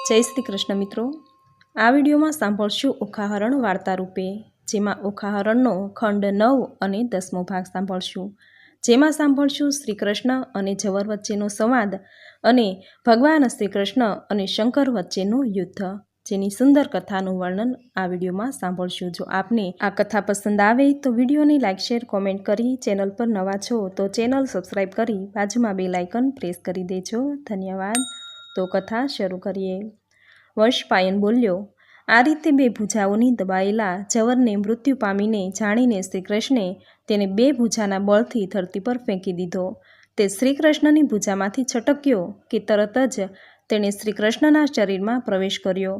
જય શ્રી કૃષ્ણ મિત્રો। આ વિડીયોમાં સાંભળશું ઓખાહરણ વાર્તા રૂપે, જેમાં ઓખાહરણનો ખંડ 9 અને 10મો ભાગ સાંભળશું, જેમાં સાંભળશું શ્રી કૃષ્ણ અને જવર વચ્ચેનો સંવાદ અને ભગવાન શ્રી કૃષ્ણ અને શંકર વચ્ચેનું યુદ્ધ, જેની સુંદર કથાનું વર્ણન આ વિડીયોમાં સાંભળશું। જો આપને આ કથા પસંદ આવે તો વિડીયોને લાઇક, શેર, કોમેન્ટ કરી, ચેનલ પર નવા છો તો ચેનલ સબસ્ક્રાઈબ કરી બાજુમાં બેલ આઇકન પ્રેસ કરી દેજો। ધન્યવાદ। તો કથા શરૂ કરીએ। વંશપાયન બોલ્યો, આ રીતે બે ભૂજાઓની દબાયેલા જવરને મૃત્યુ પામીને જાણીને શ્રીકૃષ્ણે તેને બે ભૂજાના બળથી ધરતી પર ફેંકી દીધો। તે શ્રીકૃષ્ણની ભૂજામાંથી છટક્યો કે તરત જ તેણે શ્રીકૃષ્ણના શરીરમાં પ્રવેશ કર્યો।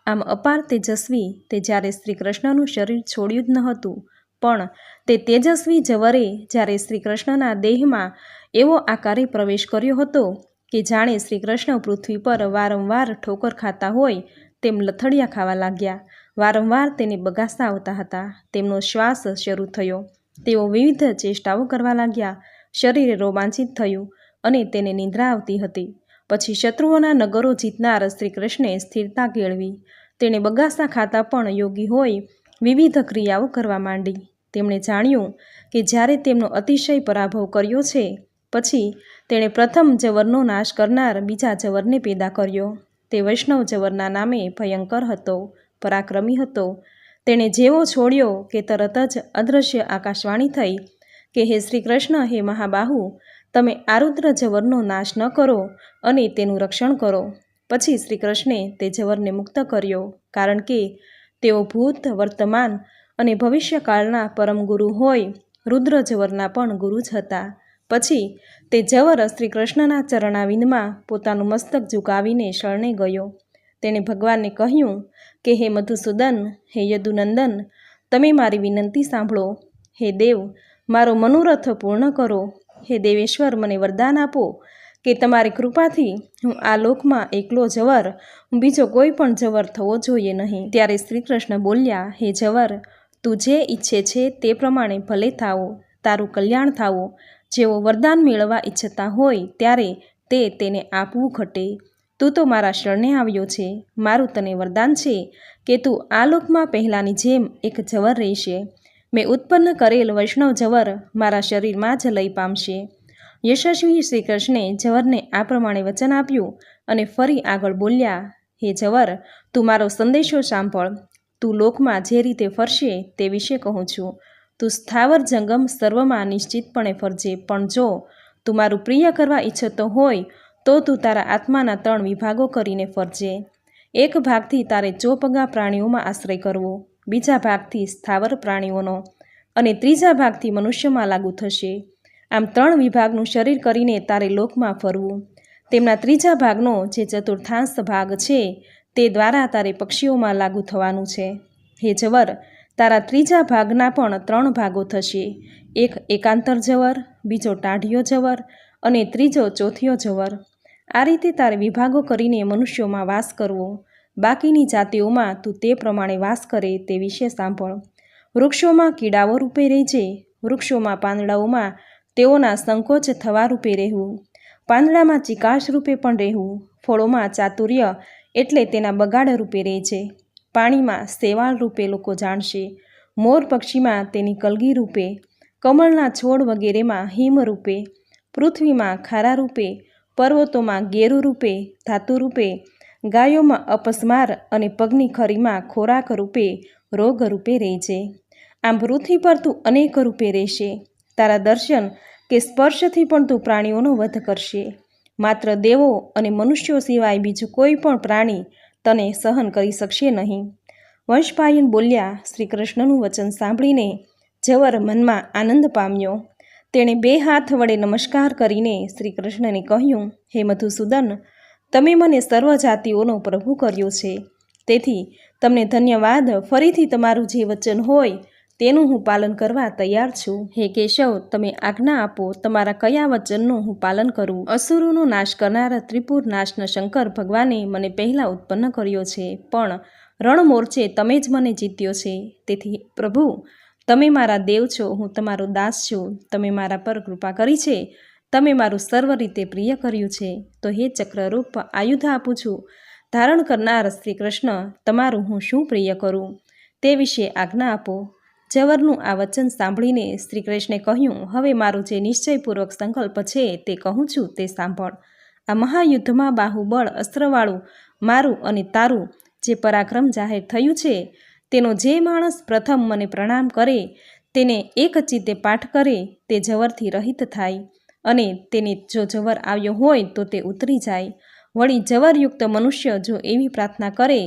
આમ અપાર તેજસ્વી તે જ્યારે શ્રીકૃષ્ણનું શરીર છોડ્યું જ ન હતું, પણ તે તેજસ્વી જવરે જ્યારે શ્રીકૃષ્ણના દેહમાં એવો આકારે પ્રવેશ કર્યો હતો કે જાણે શ્રીકૃષ્ણ પૃથ્વી પર વારંવાર ઠોકર ખાતા હોય તેમ લથડિયા ખાવા લાગ્યા। વારંવાર તેને બગાસા આવતા હતા। તેમનો શ્વાસ શરૂ થયો। તેઓ વિવિધ ચેષ્ટાઓ કરવા લાગ્યા। શરીર રોમાંચિત થયું અને તેને નિંદ્રા આવતી હતી। પછી શત્રુઓના નગરો જીતનાર શ્રીકૃષ્ણે સ્થિરતા કેળવી। તેણે બગાસા ખાતા પણ યોગી હોય વિવિધ ક્રિયાઓ કરવા માંડી। તેમણે જાણ્યું કે જ્યારે તેમનો અતિશય પરાભવ કર્યો છે, પછી તેણે પ્રથમ જવરનો નાશ કરનાર બીજા જવરને પેદા કર્યો। તે વૈષ્ણવ જવરના નામે ભયંકર હતો, પરાક્રમી હતો। તેણે જેવો છોડ્યો કે તરત જ અદૃશ્ય આકાશવાણી થઈ કે હે શ્રી કૃષ્ણ, હે મહાબાહુ, તમે આરુદ્ર જવરનો નાશ ન કરો અને તેનું રક્ષણ કરો। પછી શ્રી કૃષ્ણે તે જવરને મુક્ત કર્યો, કારણ કે તેઓ ભૂત, વર્તમાન અને ભવિષ્યકાળના પરમ ગુરુ હોય રુદ્ર જવરના પણ ગુરુ જ હતા। પછી તે જવર શ્રી કૃષ્ણના ચરણાવિંદમાં પોતાનું મસ્તક ઝુકાવીને શરણે ગયો। તેણે ભગવાનને કહ્યું કે હે મધુસૂદન, હે યદુનંદન, તમે મારી વિનંતી સાંભળો। હે દેવ, મારો મનોરથ પૂર્ણ કરો। હે દેવેશ્વર, મને વરદાન આપો કે તમારી કૃપાથી હું આ લોકમાં એકલો જવર, બીજો કોઈ પણ જવર થવો જોઈએ નહીં। ત્યારે શ્રી કૃષ્ણ બોલ્યા, હે જવર, તું જે ઈચ્છે છે તે પ્રમાણે ભલે થાઓ, તારું કલ્યાણ થાવો। જેઓ વરદાન મેળવવા ઈચ્છતા હોય ત્યારે તે તેને આપવું ઘટે। તું તો મારા શરણે આવ્યો છે। મારું તને વરદાન છે કે તું આ લોકમાં પહેલાંની જેમ એક જવર રહેશે। મેં ઉત્પન્ન કરેલ વૈષ્ણવ જવર મારા શરીરમાં જ લઈ પામશે। યશસ્વી શ્રી કૃષ્ણે જવરને આ પ્રમાણે વચન આપ્યું અને ફરી આગળ બોલ્યા, હે જવર, તું મારો સંદેશો સાંભળ। તું લોકમાં જે રીતે ફરશે તે વિશે કહું છું। તું સ્થાવર જંગમ સર્વમાં નિશ્ચિતપણે ફરજે, પણ જો તું મારું પ્રિય કરવા ઈચ્છતો હોય તો તું તારા આત્માના 3 વિભાગો કરીને ફરજે। એક ભાગથી તારે ચોપગા પ્રાણીઓમાં આશ્રય કરવો, બીજા ભાગથી સ્થાવર પ્રાણીઓનો અને ત્રીજા ભાગથી મનુષ્યમાં લાગુ થશે। આમ 3 વિભાગનું શરીર કરીને તારે લોકમાં ફરવું। તેમના ત્રીજા ભાગનો જે ચતુર્થાંશ ભાગ છે તે દ્વારા તારે પક્ષીઓમાં લાગુ થવાનું છે। હે જવર, તારા ત્રીજા ભાગના પણ 3 ભાગો થશે। એક એકાંતર જવર, બીજો ટાઢિયો જવર અને ત્રીજો ચોથિયો જવર। આ રીતે તારે વિભાગો કરીને મનુષ્યોમાં વાસ કરવો। બાકીની જાતિઓમાં તું તે પ્રમાણે વાસ કરે તે વિશે સાંભળ। વૃક્ષોમાં કીડાઓ રૂપે રહેજે। વૃક્ષોમાં પાંદડાઓમાં તેઓના સંકોચ થવા રૂપે રહેવું। પાંદડામાં ચિકાશ રૂપે પણ રહેવું। ફળોમાં ચાતુર્ય એટલે તેના બગાડ રૂપે રહેજે। પાણીમાં શેવાળ રૂપે લોકો જાણશે। મોર પક્ષીમાં તેની કલગી રૂપે, કમળના છોડ વગેરેમાં હિમ રૂપે, પૃથ્વીમાં ખારા રૂપે, પર્વતોમાં ગેરુ રૂપે, ધાતુ રૂપે, ગાયોમાં અપસ્માર અને પગની ખરીમાં ખોરાક રૂપે, રોગ રૂપે રહેજે। આમ પૃથ્વી પર તું અનેક રૂપે રહેશે। તારા દર્શન કે સ્પર્શથી પણ તું પ્રાણીઓનો વધ કરશે। માત્ર દેવો અને મનુષ્યો સિવાય બીજું કોઈ પણ પ્રાણી તને સહન કરી શકશે નહીં। વંશપાયન બોલ્યા, શ્રી કૃષ્ણનું વચન સાંભળીને જવર મનમાં આનંદ પામ્યો। તેણે 2 હાથ વડે નમસ્કાર કરીને શ્રી કૃષ્ણને કહ્યું, હે મધુસૂદન, તમે મને સર્વ જાતિઓનો પ્રભુ કર્યો છે, તેથી તમને ધન્યવાદ। ફરીથી તમારું જે વચન હોય તેનું હું પાલન કરવા તૈયાર છું। હે કેશવ, તમે આજ્ઞા આપો, તમારા કયા વચનનું હું પાલન કરું? અસુરોનો નાશ કરનાર ત્રિપુર નાશના શંકર ભગવાને મને પહેલાં ઉત્પન્ન કર્યો છે, પણ રણમોરચે તમે જ મને જીત્યો છે। તેથી પ્રભુ, તમે મારા દેવ છો, હું તમારો દાસ છું। તમે મારા પર કૃપા કરી છે। તમે મારું સર્વ રીતે પ્રિય કર્યું છે। તો હે ચક્રરૂપ, આયુધ આપું છું। ધારણ કરનાર શ્રી કૃષ્ણ, તમારું હું શું પ્રિય કરું તે વિશે આજ્ઞા આપો. જવરનું આ વચન સાંભળીને શ્રી કૃષ્ણે કહ્યું, હવે મારો જે નિશ્ચયપૂર્વક સંકલ્પ છે તે કહું છું તે સાંભળ. આ મહાયુદ્ધમાં બાહુબળ અસ્ત્રવાળું મારું અને તારું જે પરાક્રમ જાહેર થયું છે, તેનો જે માણસ પ્રથમ મને પ્રણામ કરે, તેને એક ચિત્તે પાઠ કરે, તે જવરથી રહિત થાય, અને તેને જો જવર આવ્યો હોય તો તે ઉતરી જાય. વળી જવરયુક્ત મનુષ્ય જો એવી પ્રાર્થના કરે,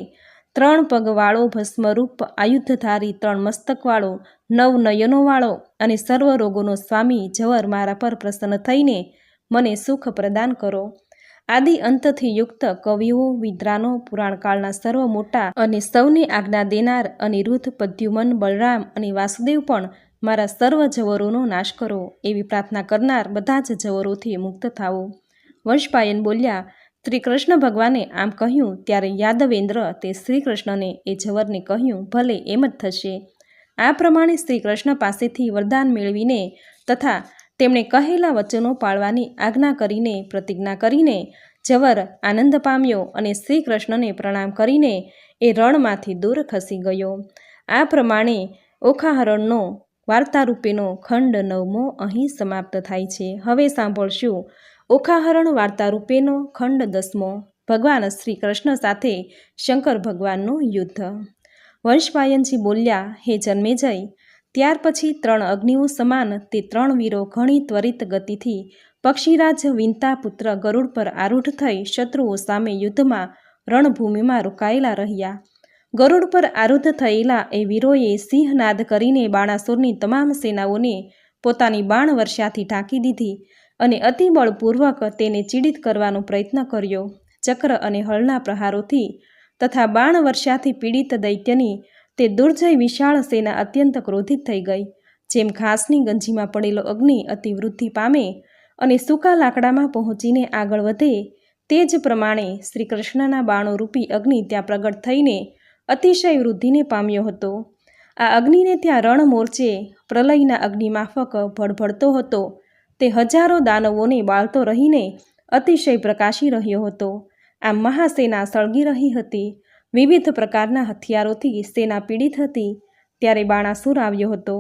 3 પગવાળો ભસ્મરૂપ આયુધધારી 3 મસ્તકવાળો 9 નયનોવાળો અને સર્વ રોગોનો સ્વામી જવર મારા પર પ્રસન્ન થઈને મને સુખ પ્રદાન કરો. આદિ અંતથી યુક્ત કવિઓ, વિદ્વાનો, પુરાણકાળના સર્વ મોટા અને સૌને આજ્ઞા દેનાર અનિરુદ્ધ, પ્રદ્યુમન, બલરામ અને વાસુદેવ પણ મારા સર્વ જવરોનો નાશ કરો. એવી પ્રાર્થના કરનાર બધા જ જવરોથી મુક્ત થાઓ. વંશપાયન બોલ્યા, શ્રી કૃષ્ણ ભગવાને આમ કહ્યું ત્યારે યાદવેન્દ્ર તે શ્રી કૃષ્ણને એ જવરને કહ્યું, ભલે એમ જ થશે. આ પ્રમાણે શ્રી કૃષ્ણ પાસેથી વરદાન મેળવીને તથા તેમણે કહેલા વચનો પાળવાની આજ્ઞા કરીને પ્રતિજ્ઞા કરીને જવર આનંદ પામ્યો અને શ્રી કૃષ્ણને પ્રણામ કરીને એ રણમાંથી દૂર ખસી ગયો. આ પ્રમાણે ઓખાહરણનો વાર્તારૂપેનો ખંડ 9મો અહીં સમાપ્ત થાય છે. હવે સાંભળશું ઓખાહરણ વાર્તારૂપેનો ખંડ 10મો, ભગવાન શ્રી કૃષ્ણ સાથે શંકર ભગવાનનું યુદ્ધ. વંશપાયનજી બોલ્યા, હે જન્મેજય, ત્યાર પછી 3 અગ્નિઓ સમાન તે 3 વીરો ઘણી ત્વરિત ગતિથી પક્ષીરાજ વિંતા પુત્ર ગરુડ પર આરૂઢ થઈ શત્રુઓ સામે યુદ્ધમાં રણભૂમિમાં રોકાયેલા રહ્યા. ગરુડ પર આરૂઢ થયેલા એ વીરોએ સિંહનાદ કરીને બાણાસુરની તમામ સેનાઓને પોતાની બાણ વર્ષાથી ઢાંકી દીધી અને અતિબળપૂર્વક તેને ચીડિત કરવાનો પ્રયત્ન કર્યો. ચક્ર અને હળના પ્રહારોથી તથા બાણ વર્ષાથી પીડિત દૈત્યની તે દુર્જય વિશાળ સેના અત્યંત ક્રોધિત થઈ ગઈ. જેમ ઘાસની ગંજીમાં પડેલો અગ્નિ અતિવૃદ્ધિ પામે અને સૂકા લાકડામાં પહોંચીને આગળ વધે, તે જ પ્રમાણે શ્રી કૃષ્ણના બાણોરૂપી અગ્નિ ત્યાં પ્રગટ થઈને અતિશય વૃદ્ધિને પામ્યો હતો. આ અગ્નિને ત્યાં રણ મોરચે પ્રલયના અગ્નિમાફક ભડભડતો હતો. તે હજારો દાનવોને બાળતો રહીને અતિશય પ્રકાશી રહ્યો હતો. આમ મહાસેના સળગી રહી હતી. વિવિધ પ્રકારના હથિયારોથી સેના પીડિત હતી. ત્યારે બાણાસુર આવ્યો હતો.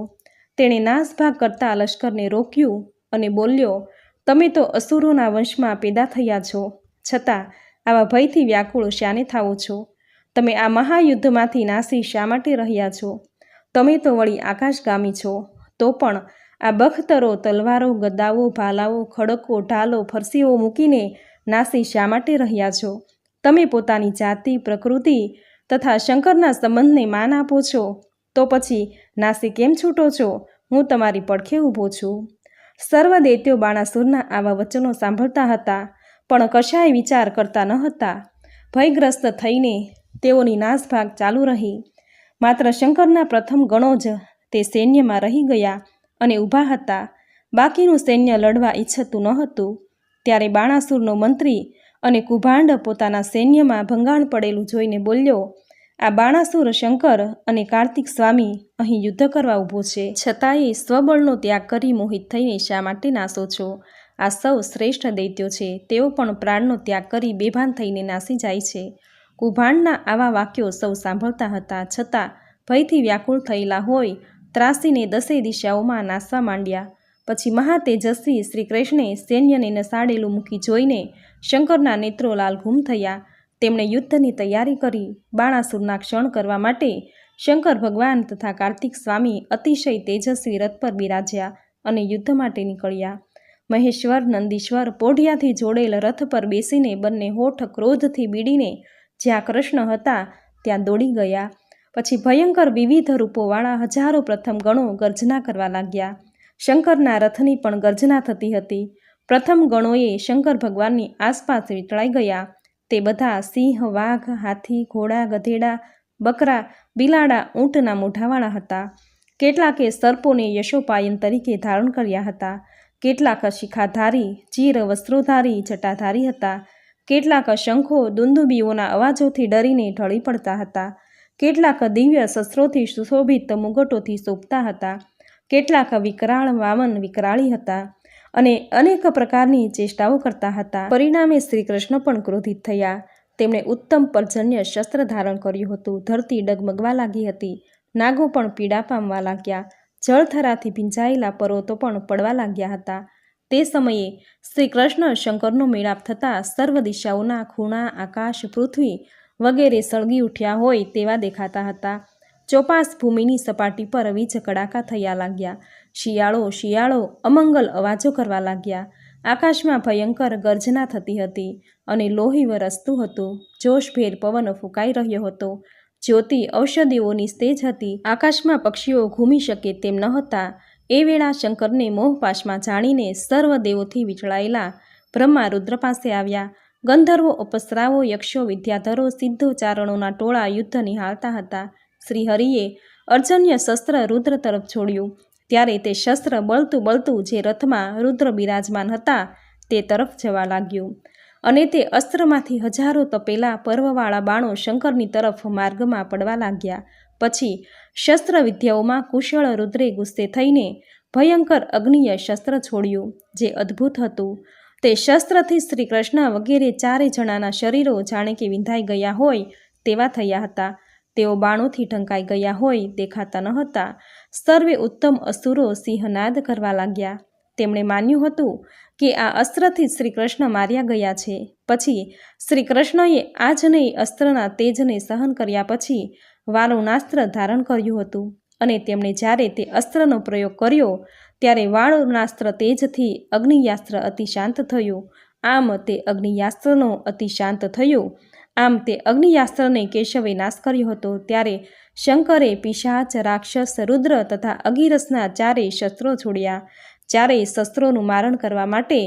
તેણે નાસભાગ કરતા લશ્કરને રોક્યું અને બોલ્યો, તમે તો અસુરોના વંશમાં પેદા થયા છો, છતાં આવા ભયથી વ્યાકુળ શાને થાવો છો? તમે આ મહાયુદ્ધમાંથી નાસી શા માટે રહ્યા છો? તમે તો વળી આકાશગામી છો, તો પણ આ બખ્તરો તલવારો, ગદાઓ, ભાલાઓ, ખડકો, ઢાલો, ફરસીઓ મૂકીને નાસી શા માટે રહ્યા છો? તમે પોતાની જાતિ, પ્રકૃતિ તથા શંકરના સંબંધને માન આપો છો, તો પછી નાસી કેમ છૂટો છો? હું તમારી પડખે ઊભો છું. સર્વ દૈત્યો બાણાસુરના આવા વચનો સાંભળતા હતા, પણ કશાય વિચાર કરતા ન હતા. ભયગ્રસ્ત થઈને તેઓની નાસભાગ ચાલુ રહી. માત્ર શંકરના પ્રથમ ગણો જ તે સૈન્યમાં રહી ગયા અને ઊભા હતા. બાકીનું સૈન્ય લડવા ઈચ્છતું ન હતું. ત્યારે બાણાસુરનો મંત્રી અને કુભાંડ પોતાના સૈન્યમાં ભંગાણ પડેલું જોઈને બોલ્યો, આ બાણાસુર શંકર અને કાર્તિક સ્વામી અહીં યુદ્ધ કરવા ઊભો છે, છતાંય સ્વબળનો ત્યાગ કરી મોહિત થઈને શા માટે નાસો છો? આ સૌ શ્રેષ્ઠ દૈત્યો છે, તેઓ પણ પ્રાણનો ત્યાગ કરી બેભાન થઈને નાસી જાય છે. કુભાંડના આવા વાક્યો સૌ સાંભળતા હતા, છતાં ભયથી વ્યાકુળ થયેલા હોય ત્રાસીને 10 દિશાઓમાં નાસવા માંડ્યા. પછી મહાતેજસ્વી શ્રી કૃષ્ણે સૈન્યને નસાડેલું મૂકી જોઈને શંકરના નેત્રો લાલઘૂમ થયા. તેમણે યુદ્ધની તૈયારી કરી. બાણાસુરના ક્ષણ કરવા માટે શંકર ભગવાન તથા કાર્તિક સ્વામી અતિશય તેજસ્વી રથ પર બિરાજ્યા અને યુદ્ધ માટે નીકળ્યા. મહેશ્વર, નંદીશ્વર પોઢિયાથી જોડેલ રથ પર બેસીને બંને હોઠ ક્રોધથી બીડીને જ્યાં કૃષ્ણ હતા ત્યાં દોડી ગયા. પછી ભયંકર વિવિધ રૂપોવાળા હજારો પ્રથમ ગણો ગર્જના કરવા લાગ્યા. શંકરના રથની પણ ગર્જના થતી હતી. પ્રથમ ગણોએ શંકર ભગવાનની આસપાસ વીંટળાઈ ગયા. તે બધા સિંહ, વાઘ, હાથી, ઘોડા, ગધેડા, બકરા, બિલાડા, ઊંટના મોઢાવાળા હતા. કેટલાકે સર્પોને યશોપાયન તરીકે ધારણ કર્યા હતા. કેટલાક શિખાધારી, ચીર વસ્ત્રોધારી, જટાધારી હતા. કેટલાક શંખો, દુંદુબીઓના અવાજોથી ડરીને ઢળી પડતા હતા. કેટલાક દિવ્ય શસ્ત્રોથી સુશોભિત મુગટોથી શોભતા હતા. કેટલાક વિકરાળ વામન વિકરાળી હતા અને અનેક પ્રકારની ચેષ્ટાઓ કરતા હતા. પરિણામે શ્રી કૃષ્ણ પણ ક્રોધિત થયા. તેમણે ઉત્તમ પર્જન્ય શસ્ત્ર ધારણ કર્યું હતું. ધરતી ડગમગવા લાગી હતી. નાગો પણ પીડા પામવા લાગ્યા. જળથરાથી ભીંજાયેલા પર્વતો પણ પડવા લાગ્યા હતા. તે સમયે શ્રી કૃષ્ણ શંકરનો મેળાપ થતાં સર્વ દિશાઓના ખૂણા, આકાશ, પૃથ્વી વગેરે સળગી ઉઠ્યા હોય તેવા દેખાતા હતા. ચોપાસ ભૂમિની સપાટી પર વીજ કડાકા થયા લાગ્યા. શિયાળો શિયાળો અમંગલ અવાજો કરવા લાગ્યા. આકાશમાં ભયંકર ગર્જના થતી હતી અને લોહી વરસતું હતું. જોશભેર પવન ફૂંકાઈ રહ્યો હતો. જ્યોતિ ઔષધિઓની તેજ હતી. આકાશમાં પક્ષીઓ ઘૂમી શકે તેમ ન હતા. એ વેળા શંકરને મોહપાશમાં જાણીને સર્વ દેવોથી વિચળાયેલા બ્રહ્મા રુદ્ર પાસે આવ્યા. ગંધર્વો, અપ્સરાઓ, યક્ષો, વિદ્યાધરો, સિદ્ધો, ચારણોના ટોળા યુદ્ધ નિહાળતા હતા. શ્રી હરિએ અર્જન્ય શસ્ત્ર રુદ્ર તરફ છોડ્યું. ત્યારે તે શસ્ત્ર બળતું બળતું જે રથમાં રુદ્ર બિરાજમાન હતા તે તરફ જવા લાગ્યું અને તે અસ્ત્રમાંથી હજારો તપેલા પર્વવાળા બાણો શંકરની તરફ માર્ગમાં પડવા લાગ્યા. પછી શસ્ત્ર વિદ્યાઓમાં કુશળ રુદ્રે ગુસ્સે થઈને ભયંકર અગ્નિય શસ્ત્ર છોડ્યું જે અદ્ભુત હતું. તે શસ્ત્રથી શ્રી કૃષ્ણ વગેરે 4 જણાના શરીરો જાણે કે વિંધાઈ ગયા હોય તેવા થયા હતા. તેઓ બાણોથી ઢંકાઈ ગયા હોય દેખાતા ન હતા. સર્વે ઉત્તમ અસુરો સિંહનાદ કરવા લાગ્યા. તેમણે માન્યું હતું કે આ અસ્ત્રથી શ્રી કૃષ્ણ માર્યા ગયા છે. પછી શ્રી કૃષ્ણએ આજનેય અસ્ત્રના તેજને સહન કર્યા પછી વારુણાસ્ત્ર ધારણ કર્યું હતું અને તેમણે જ્યારે તે અસ્ત્રનો પ્રયોગ કર્યો ત્યારે વારુણાસ્ત્ર તેજથી અગ્નિયાસ્ત્ર અતિ શાંત થયું. આમ તે અગ્નિયાસ્ત્રનો અતિ શાંત થયું. આમ તે અગ્નિયાસ્ત્રને કેશવે નાશ કર્યો હતો. ત્યારે શંકરે પિશાચ, રાક્ષસ, રુદ્ર તથા અગિરસના 4 શસ્ત્રો છોડ્યા. 4 શસ્ત્રોનું મારણ કરવા માટે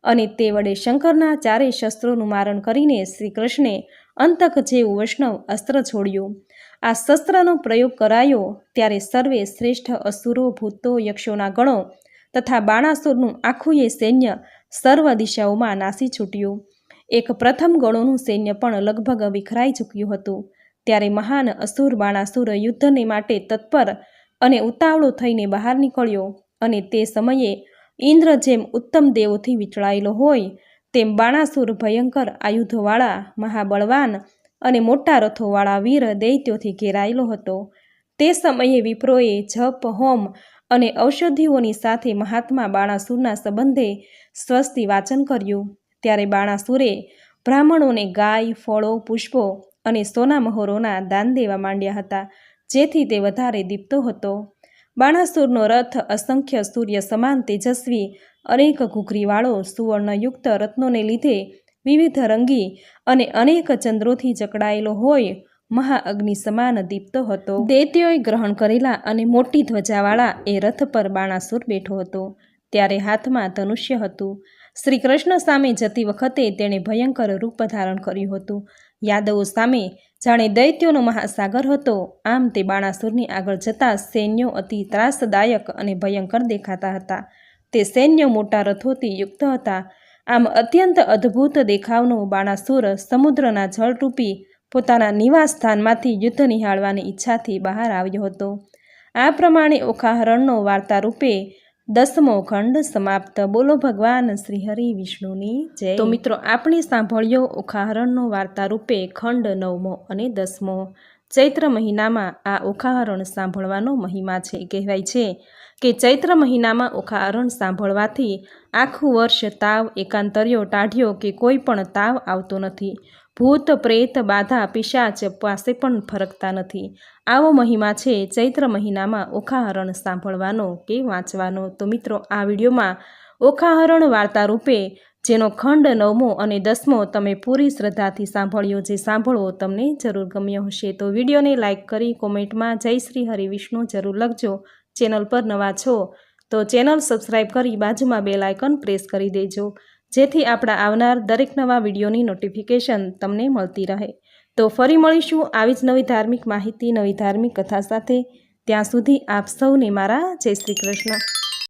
અને તે વડે શંકરના 4 શસ્ત્રોનું મારણ કરીને શ્રી કૃષ્ણે અંતક જેવું વૈષ્ણવ અસ્ત્ર છોડ્યું. આ શસ્ત્રનો પ્રયોગ કરાયો ત્યારે સર્વે શ્રેષ્ઠ અસુરો, ભૂતો, યક્ષોના ગણો તથા બાણાસુરનું આખું એ સૈન્ય સર્વ દિશાઓમાં નાસી છૂટ્યું. એક પ્રથમ ગણોનું સૈન્ય પણ લગભગ વિખરાઈ ચૂક્યું હતું. ત્યારે મહાન અસુર બાણાસુર યુદ્ધને માટે તત્પર અને ઉતાવળો થઈને બહાર નીકળ્યો અને તે સમયે ઇન્દ્ર જેમ ઉત્તમ દેવોથી વિચળાયેલો હોય તેમ બાણાસુર ભયંકર આયુધોવાળા, મહાબળવાન અને મોટા રથોવાળા વીર દૈત્યોથી ઘેરાયેલો હતો. તે સમયે વિપ્રોએ જપ, હોમ અને ઔષધિઓની સાથે મહાત્મા બાણાસુરના સંબંધે સ્વસ્તિ વાચન કર્યું. ત્યારે બાણાસુરે બ્રાહ્મણોને ગાય, ફળો, પુષ્પો અને સોના મહોરોના દાન દેવા માંડ્યા હતા, જેથી તે વધારે દીપતો હતો. બાણાસુરનો રથ અસંખ્ય સૂર્ય સમાન તેજસ્વી, અનેક ઘૂઘરીવાળો, સુવર્ણયુક્ત રત્નોને લીધે વિવિધ રંગી અને અનેક ચંદ્રોથી જકડાયેલો હોય મહાઅગ્નિ સમાન દીપતો હતો. દૈત્યોએ ગ્રહણ કરેલા અને મોટી ધ્વજાવાળા એ રથ પર બાણાસુર બેઠો હતો. ત્યારે હાથમાં ધનુષ્ય હતું. શ્રી કૃષ્ણ સામે જતી વખતે તેણે ભયંકર રૂપ ધારણ કર્યું હતું. યાદવો સામે જાણે દૈત્યોનો મહાસાગર હતો. આમ તે બાણાસુરની આગળ જતા સૈન્યો અતિ ત્રાસદાયક અને ભયંકર દેખાતા હતા. તે સૈન્યો મોટા રથોથી યુક્ત હતા. આમ અત્યંત અદ્ભુત દેખાવનો બાણાસુર સમુદ્રના જળરૂપી પોતાના નિવાસ સ્થાનમાંથી યુદ્ધ નિહાળવાની ઈચ્છાથી બહાર આવ્યો હતો. આ પ્રમાણે ઓખાહરણનો વાર્તા રૂપે 10મો ખંડ સમાપ્ત. બોલો ભગવાન શ્રી હરિ વિષ્ણુની જય. તો મિત્રો, આપણે સાંભળ્યો ઓખાહરણનો વાર્તા રૂપે ખંડ 9મો અને 10મો. ચૈત્ર મહિનામાં આ ઓખાહરણ સાંભળવાનો મહિમા છે. કહેવાય છે કે ચૈત્ર મહિનામાં ઓખાહરણ સાંભળવાથી આખું વર્ષ તાવ, એકાંતર્યો, ટાઢિયો કે કોઈ પણ તાવ આવતો નથી. ભૂત, પ્રેત, બાધા, પિશાચ પાસે પણ ફરકતા નથી. આવો મહિમા છે ચૈત્ર મહિનામાં ઓખાહરણ સાંભળવાનો કે વાંચવાનો. તો મિત્રો, આ વિડીયોમાં ઓખાહરણ વાર્તા રૂપે જેનો ખંડ 9મો અને 10મો તમે પૂરી શ્રદ્ધાથી સાંભળ્યો, જે સાંભળવો તમને જરૂર ગમ્યો હશે તો વિડીયોને લાઇક કરી કોમેન્ટમાં જય શ્રી હરિ વિષ્ણુ જરૂર લખજો. ચેનલ પર નવા છો તો ચેનલ સબસ્ક્રાઈબ કરી બાજુમાં બેલ આઇકન પ્રેસ કરી દેજો, જેથી આપણા આવનાર દરેક નવા વિડીયોની નોટિફિકેશન તમને મળતી રહે. તો ફરી મળીશું આવી જ નવી ધાર્મિક માહિતી, નવી ધાર્મિક કથા સાથે. ત્યાં સુધી આપ સૌને મારા જય શ્રી કૃષ્ણ.